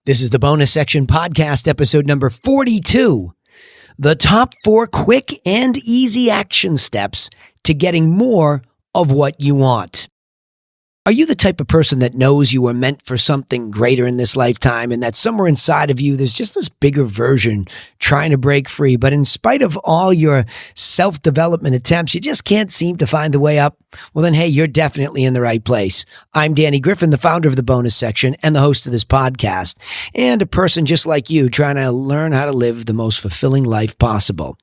This is the bonus section podcast, episode number 42. The top 4 quick and easy action steps to getting more of what you want. Are you the type of person that knows you were meant for something greater in this lifetime and that somewhere inside of you, there's just this bigger version trying to break free, but in spite of all your self-development attempts, you just can't seem to find the way up? Well, then, hey, you're definitely in the right place. I'm Danny Griffin, the founder of the bonus section and the host of this podcast, and a person just like you trying to learn how to live the most fulfilling life possible.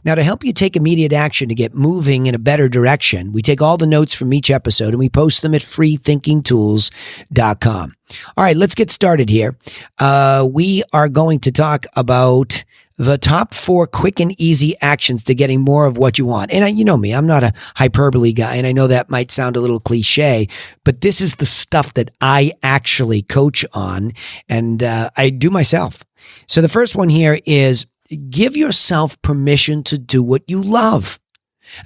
Now, to help you take immediate action to get moving in a better direction, we take all the notes from each episode and we post them at freethinkingtools.com. All right, let's get started here. We are going to talk about the top 4 quick and easy actions to getting more of what you want. And you know me, I'm not a hyperbole guy, and I know that might sound a little cliche, but this is the stuff that I actually coach on and I do myself. So the first one here is give yourself permission to do what you love.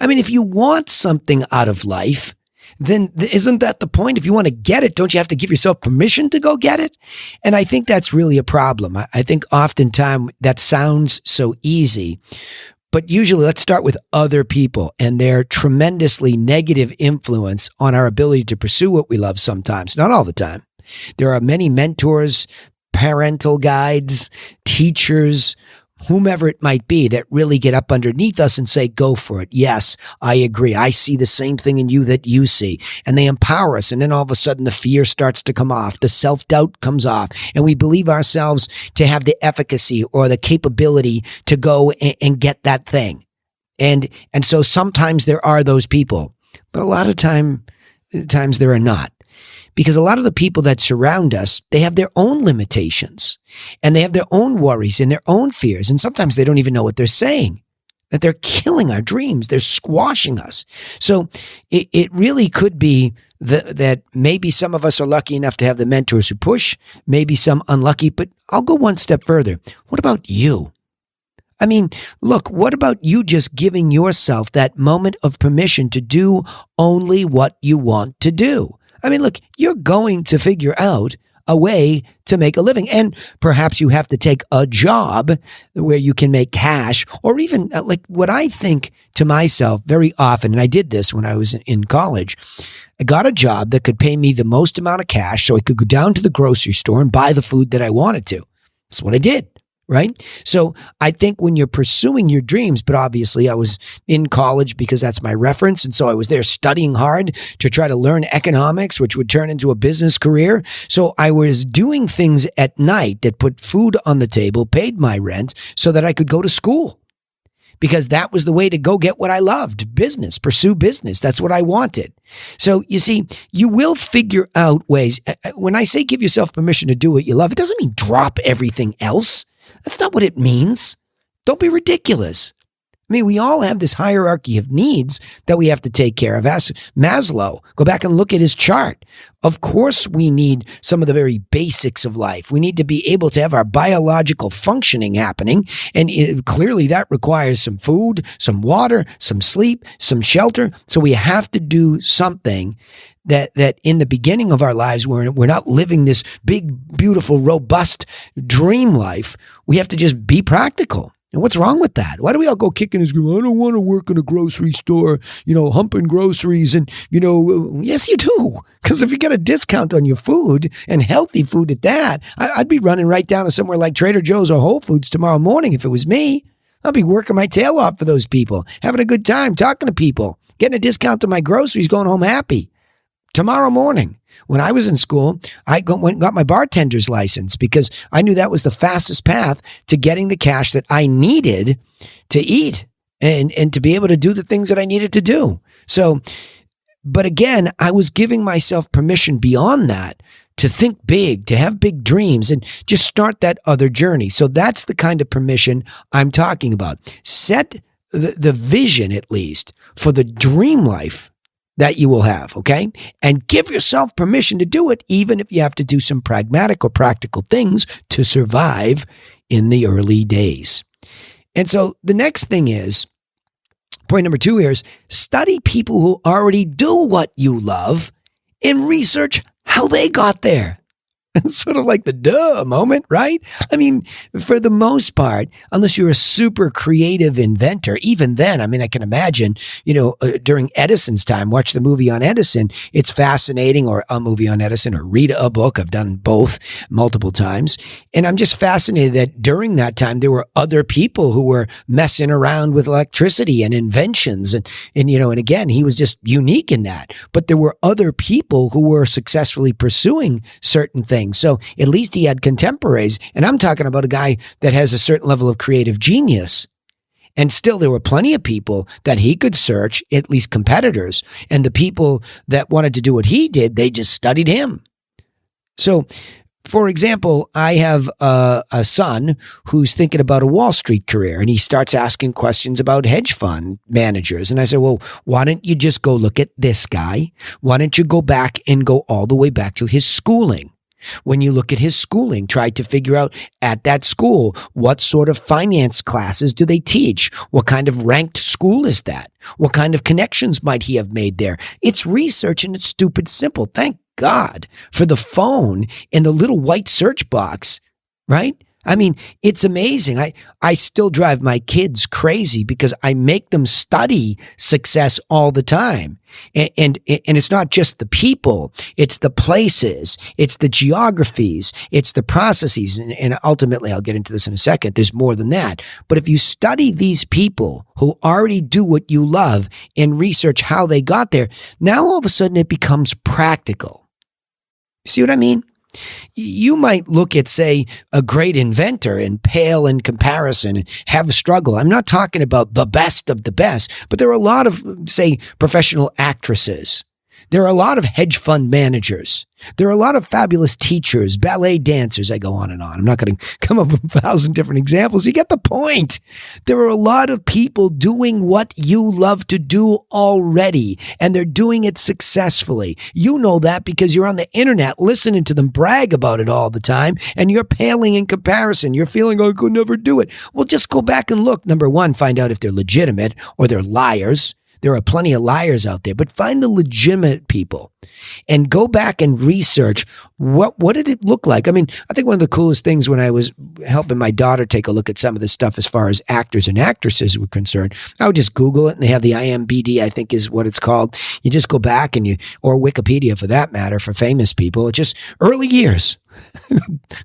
I mean, if you want something out of life, then isn't that the point? If you want to get it, don't you have to give yourself permission to go get it? And I think that's really a problem. I think oftentimes that sounds so easy, but usually let's start with other people and their tremendously negative influence on our ability to pursue what we love sometimes, not all the time. There are many mentors, parental guides, teachers, whomever it might be that really get up underneath us and say, go for it. Yes, I agree. I see the same thing in you that you see. And they empower us. And then all of a sudden the fear starts to come off. The self-doubt comes off. And we believe ourselves to have the efficacy or the capability to go and get that thing. And so sometimes there are those people, but a lot of times there are not. Because a lot of the people that surround us, they have their own limitations and they have their own worries and their own fears. And sometimes they don't even know what they're saying, that they're killing our dreams. They're squashing us. So it really could be that maybe some of us are lucky enough to have the mentors who push, maybe some unlucky, but I'll go one step further. What about you? I mean, look, what about you just giving yourself that moment of permission to do only what you want to do? I mean, look, you're going to figure out a way to make a living. And perhaps you have to take a job where you can make cash, or even like what I think to myself very often, and I did this when I was in college, I got a job that could pay me the most amount of cash so I could go down to the grocery store and buy the food that I wanted to. That's what I did. Right? So I think when you're pursuing your dreams, but obviously I was in college because that's my reference. And so I was there studying hard to try to learn economics, which would turn into a business career. So I was doing things at night that put food on the table, paid my rent so that I could go to school. Because that was the way to go get what I loved, business, pursue business. That's what I wanted. So you see, you will figure out ways. When I say give yourself permission to do what you love, it doesn't mean drop everything else. That's not what it means. Don't be ridiculous. I mean, we all have this hierarchy of needs that we have to take care of. Ask Maslow. Go back and look at his chart. Of course, we need some of the very basics of life. We need to be able to have our biological functioning happening. And clearly that requires some food, some water, some sleep, some shelter. So we have to do something that in the beginning of our lives, we're not living this big, beautiful, robust dream life. We have to just be practical. And what's wrong with that? Why do we all go kicking and screaming, I don't want to work in a grocery store, humping groceries. And, yes, you do. Because if you get a discount on your food and healthy food at that, I'd be running right down to somewhere like Trader Joe's or Whole Foods tomorrow morning if it was me. I'll be working my tail off for those people, having a good time, talking to people, getting a discount on my groceries, going home happy. Tomorrow morning, when I was in school, I went and got my bartender's license because I knew that was the fastest path to getting the cash that I needed to eat and to be able to do the things that I needed to do. So, but again, I was giving myself permission beyond that to think big, to have big dreams, and just start that other journey. So that's the kind of permission I'm talking about. Set the vision, at least, for the dream life that you will have, okay? And give yourself permission to do it, even if you have to do some pragmatic or practical things to survive in the early days. And so the next thing is, point number 2 here is study people who already do what you love and research how they got there. Sort of like the duh moment, right? I mean, for the most part, unless you're a super creative inventor, even then, I mean, I can imagine, during Edison's time, watch the movie on Edison. It's fascinating, or a movie on Edison, or read a book. I've done both multiple times. And I'm just fascinated that during that time, there were other people who were messing around with electricity and inventions. And again, he was just unique in that. But there were other people who were successfully pursuing certain things. So at least he had contemporaries. And I'm talking about a guy that has a certain level of creative genius. And still, there were plenty of people that he could search, at least competitors. And the people that wanted to do what he did, they just studied him. So, for example, I have a son who's thinking about a Wall Street career, and he starts asking questions about hedge fund managers. And I said, well, why don't you just go look at this guy? Why don't you go back and go all the way back to his schooling? When you look at his schooling, try to figure out at that school, what sort of finance classes do they teach? What kind of ranked school is that? What kind of connections might he have made there? It's research and it's stupid simple. Thank God for the phone and the little white search box, right? I mean, it's amazing. I still drive my kids crazy because I make them study success all the time. And it's not just the people, it's the places, it's the geographies, it's the processes. And ultimately, I'll get into this in a second, there's more than that. But if you study these people who already do what you love and research how they got there, now all of a sudden it becomes practical. See what I mean? You might look at, say, a great inventor and pale in comparison and have a struggle. I'm not talking about the best of the best, but there are a lot of, say, professional actresses. There are a lot of hedge fund managers. There are a lot of fabulous teachers, ballet dancers. I go on and on. I'm not going to come up with 1,000 different examples. You get the point. There are a lot of people doing what you love to do already, and they're doing it successfully. You know that because you're on the internet listening to them brag about it all the time, and you're paling in comparison. You're feeling, I could never do it. Well, just go back and look. Number one, find out if they're legitimate or they're liars. There are plenty of liars out there, but find the legitimate people and go back and research what did it look like? I mean, I think one of the coolest things when I was helping my daughter take a look at some of this stuff as far as actors and actresses were concerned, I would just Google it, and they have the IMDb, I think is what it's called. You just go back and or Wikipedia for that matter, for famous people, it's just early years.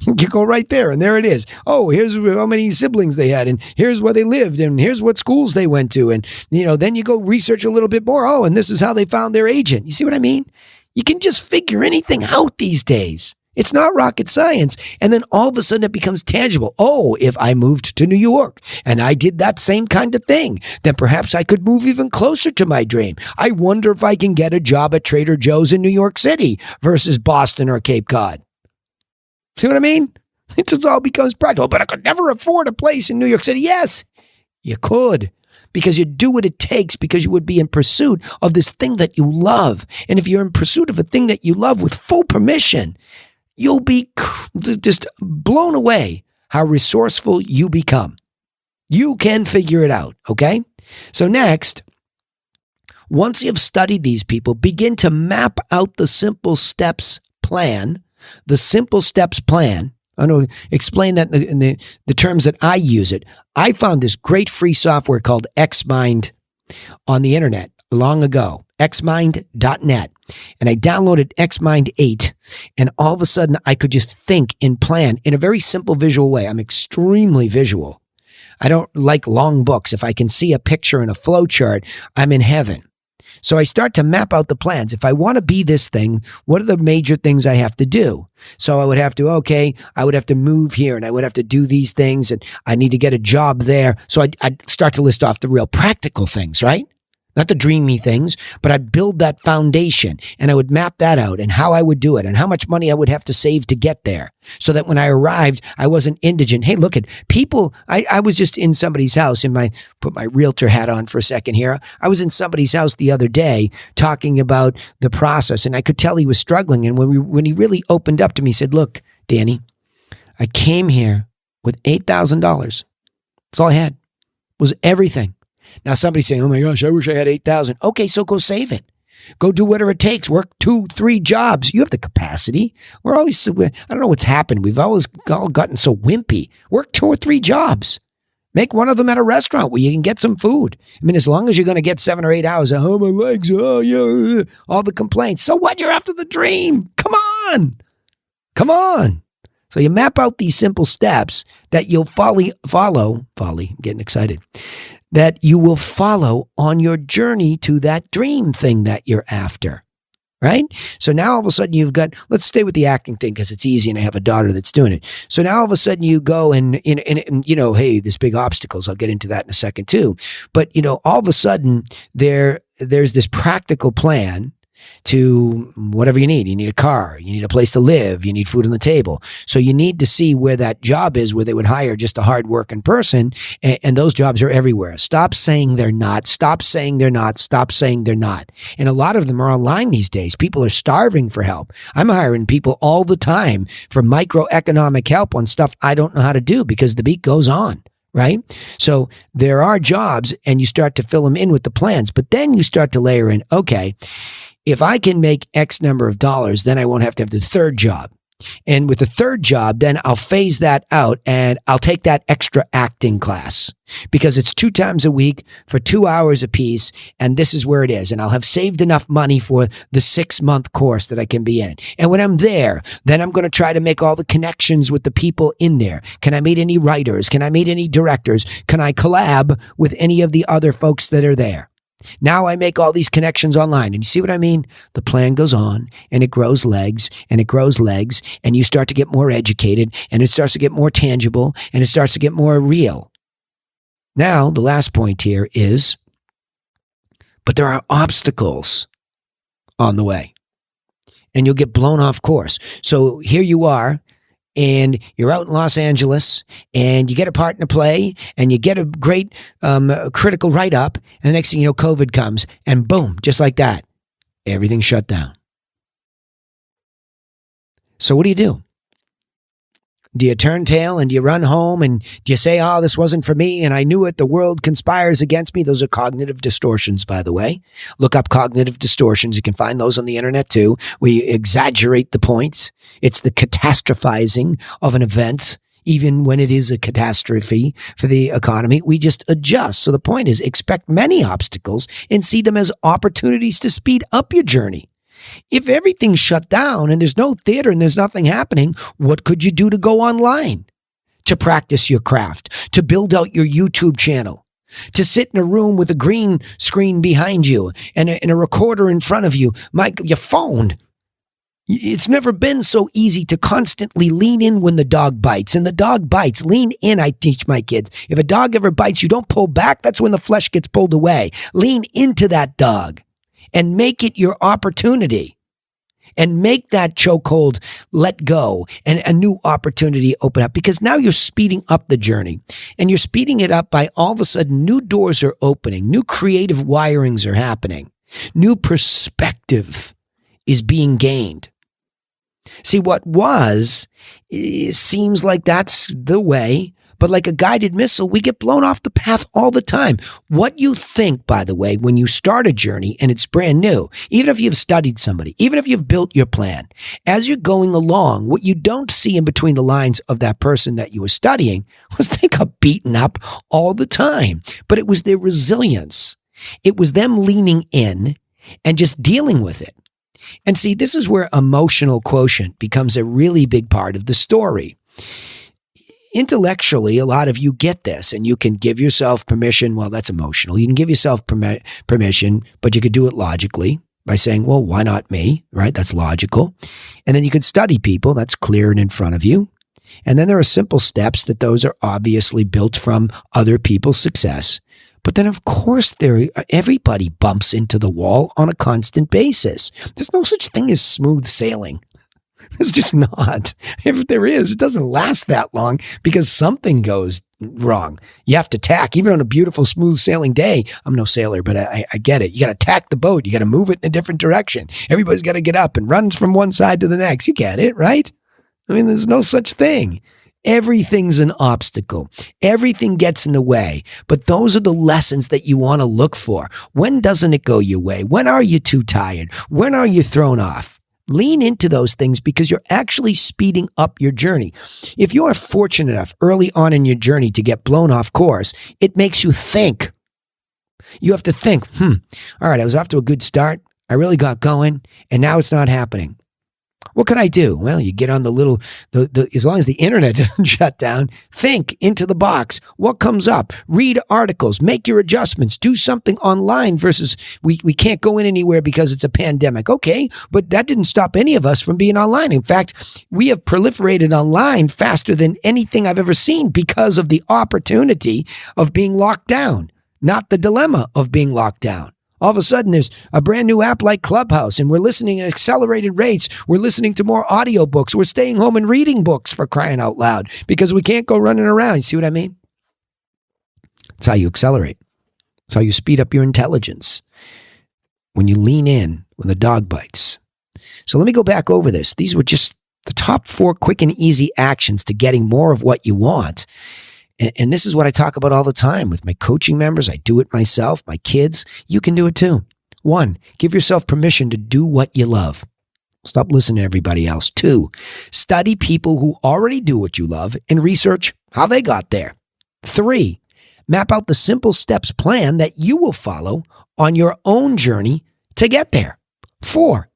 You go right there, and there it is. Oh, here's how many siblings they had, and here's where they lived, and here's what schools they went to, and then you go research a little bit more. Oh, and this is how they found their agent. You see what I mean? You can just figure anything out these days. It's not rocket science. And then all of a sudden it becomes tangible. Oh, if I moved to New York and I did that same kind of thing, then perhaps I could move even closer to my dream. I wonder if I can get a job at Trader Joe's in New York City versus Boston or Cape Cod. See what I mean? It just all becomes practical. But I could never afford a place in New York City. Yes, you could. Because you do what it takes, because you would be in pursuit of this thing that you love. And if you're in pursuit of a thing that you love with full permission, you'll be just blown away how resourceful you become. You can figure it out, okay? So next, once you've studied these people, begin to map out the simple steps plan. The simple steps plan. I'm going to explain that in the terms that I use it. I found this great free software called XMind on the internet long ago, xmind.net. And I downloaded XMind 8, and all of a sudden I could just think and plan in a very simple visual way. I'm extremely visual. I don't like long books. If I can see a picture in a flow chart, I'm in heaven. So I start to map out the plans. If I want to be this thing, what are the major things I have to do? So I would have to move here, and I would have to do these things, and I need to get a job there. So I'd start to list off the real practical things, right? Not the dreamy things, but I'd build that foundation, and I would map that out and how I would do it and how much money I would have to save to get there so that when I arrived, I wasn't indigent. Hey, look at people. I was just in somebody's house put my realtor hat on for a second here. I was in somebody's house the other day talking about the process, and I could tell he was struggling. And when he really opened up to me, he said, look, Danny, I came here with $8,000. That's all I had. Was everything. Now somebody's saying, oh my gosh, I wish I had 8,000. Okay, so go save it. Go do whatever it takes. Work 2-3 jobs. You have the capacity. I don't know what's happened. We've always all gotten so wimpy. Work 2 or 3 jobs. Make one of them at a restaurant where you can get some food. I mean, as long as you're going to get 7 or 8 hours, oh, my legs, oh, yeah, all the complaints. So what? You're after the dream. Come on. Come on. So you map out these simple steps that you'll getting excited, that you will follow on your journey to that dream thing that you're after. Right? So now all of a sudden you've got, let's stay with the acting thing because it's easy and I have a daughter that's doing it. So now all of a sudden you go and hey, there's big obstacles. I'll get into that in a second too. But, all of a sudden there's this practical plan to whatever you need. You need a car, you need a place to live, you need food on the table. So you need to see where that job is, where they would hire just a hardworking person. And those jobs are everywhere. Stop saying they're not. Stop saying they're not. Stop saying they're not. And a lot of them are online these days. People are starving for help. I'm hiring people all the time for microeconomic help on stuff I don't know how to do because the beat goes on. Right? So there are jobs and you start to fill them in with the plans, but then you start to layer in, okay, if I can make X number of dollars, then I won't have to have the third job. And with the third job, then I'll phase that out and I'll take that extra acting class because it's 2 times a week for 2 hours a piece. And this is where it is. And I'll have saved enough money for the 6-month course that I can be in. And when I'm there, then I'm going to try to make all the connections with the people in there. Can I meet any writers? Can I meet any directors? Can I collab with any of the other folks that are there? Now I make all these connections online. And you see what I mean? The plan goes on and it grows legs and it grows legs and you start to get more educated and it starts to get more tangible and it starts to get more real. Now, the last point here is, but there are obstacles on the way and you'll get blown off course. So here you are. And you're out in Los Angeles and you get a part in a play and you get a great critical write-up. And the next thing you know, COVID comes and boom, just like that, everything shut down. So what do you do? Do you turn tail and do you run home and do you say, oh, this wasn't for me and I knew it, the world conspires against me? Those are cognitive distortions, by the way. Look up cognitive distortions. You can find those on the internet too. We exaggerate the points. It's the catastrophizing of an event, even when it is a catastrophe for the economy. We just adjust. So the point is, expect many obstacles and see them as opportunities to speed up your journey. If everything's shut down and there's no theater and there's nothing happening, what could you do to go online? To practice your craft, to build out your YouTube channel, to sit in a room with a green screen behind you and a recorder in front of you, your phone. It's never been so easy to constantly lean in when the dog bites. And the dog bites. Lean in, I teach my kids. If a dog ever bites, you don't pull back. That's when the flesh gets pulled away. Lean into that dog. And make it your opportunity and make that chokehold let go and a new opportunity open up because now you're speeding up the journey and you're speeding it up by all of a sudden new doors are opening, new creative wirings are happening, new perspective is being gained. See, what was, it seems like that's the way, but like a guided missile, we get blown off the path all the time. What you think, by the way, when you start a journey and it's brand new, even if you've studied somebody, even if you've built your plan, as you're going along, what you don't see in between the lines of that person that you were studying was they got beaten up all the time. But it was their resilience. It was them leaning in and just dealing with it. And see, this is where emotional quotient becomes a really big part of the story. Intellectually, a lot of you get this and you can give yourself permission. Well, that's emotional. You can give yourself permission, but you could do it logically by saying, well, why not me? Right? That's logical. And then you could study people. That's clear and in front of you. And then there are simple steps that those are obviously built from other people's success. But then, of course, everybody bumps into the wall on a constant basis. There's no such thing as smooth sailing. It's just not. If there is, it doesn't last that long because something goes wrong. You have to tack, even on a beautiful, smooth sailing day. I'm no sailor, but I get it. You got to tack the boat. You got to move it in a different direction. Everybody's got to get up and run from one side to the next. You get it, right? I mean, there's no such thing. Everything's an obstacle. Everything gets in the way. But those are the lessons that you want to look for. When doesn't it go your way? When are you too tired? When are you thrown off? Lean into those things because you're actually speeding up your journey. If you are fortunate enough early on in your journey to get blown off course, it makes you think. You have to think, all right, I was off to a good start. I really got going, and now it's not happening. What can I do? Well, you get on as long as the internet doesn't shut down, think into the box. What comes up? Read articles, make your adjustments, do something online versus we can't go in anywhere because it's a pandemic. Okay, but that didn't stop any of us from being online. In fact, we have proliferated online faster than anything I've ever seen because of the opportunity of being locked down, not the dilemma of being locked down. All of a sudden, there's a brand new app like Clubhouse, and we're listening at accelerated rates. We're listening to more audiobooks. We're staying home and reading books, for crying out loud, because we can't go running around. You see what I mean? That's how you accelerate. That's how you speed up your intelligence. When you lean in, when the dog bites. So let me go back over this. These were just the top 4 quick and easy actions to getting more of what you want. And this is what I talk about all the time with my coaching members. I do it myself, my kids. You can do it too. 1, give yourself permission to do what you love. Stop listening to everybody else. 2, study people who already do what you love and research how they got there. 3, map out the simple steps plan that you will follow on your own journey to get there. 4,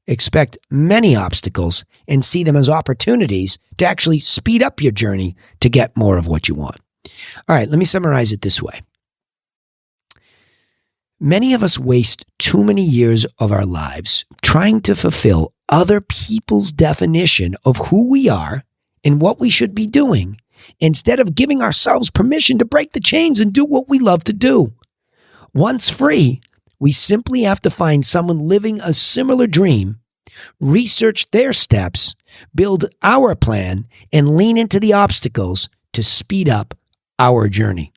expect many obstacles and see them as opportunities to actually speed up your journey to get more of what you want. All right, let me summarize it this way. Many of us waste too many years of our lives trying to fulfill other people's definition of who we are and what we should be doing, instead of giving ourselves permission to break the chains and do what we love to do. Once free, we simply have to find someone living a similar dream, research their steps, build our plan, and lean into the obstacles to speed up our journey.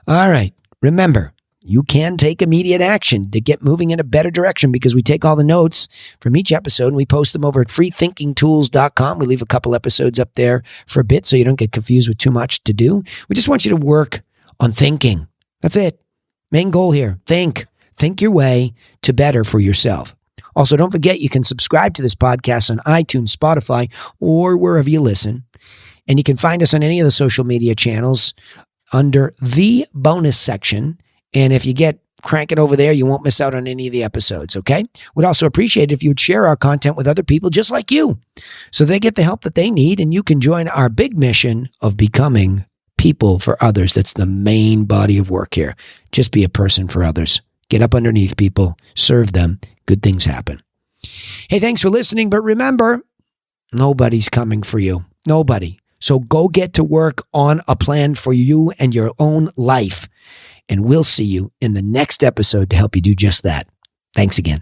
All right, remember, you can take immediate action to get moving in a better direction because we take all the notes from each episode and we post them over at freethinkingtools.com. We leave a couple episodes up there for a bit so you don't get confused with too much to do. We just want you to work on thinking. That's it. Main goal here, think. Think your way to better for yourself. Also, don't forget you can subscribe to this podcast on iTunes, Spotify, or wherever you listen. And you can find us on any of the social media channels under the bonus section. And if you crank it over there, you won't miss out on any of the episodes, okay? We'd also appreciate it if you would share our content with other people just like you so they get the help that they need and you can join our big mission of becoming people for others. That's the main body of work here. Just be a person for others. Get up underneath people, serve them, good things happen. Hey, thanks for listening, but remember, nobody's coming for you. Nobody. So go get to work on a plan for you and your own life. And we'll see you in the next episode to help you do just that. Thanks again.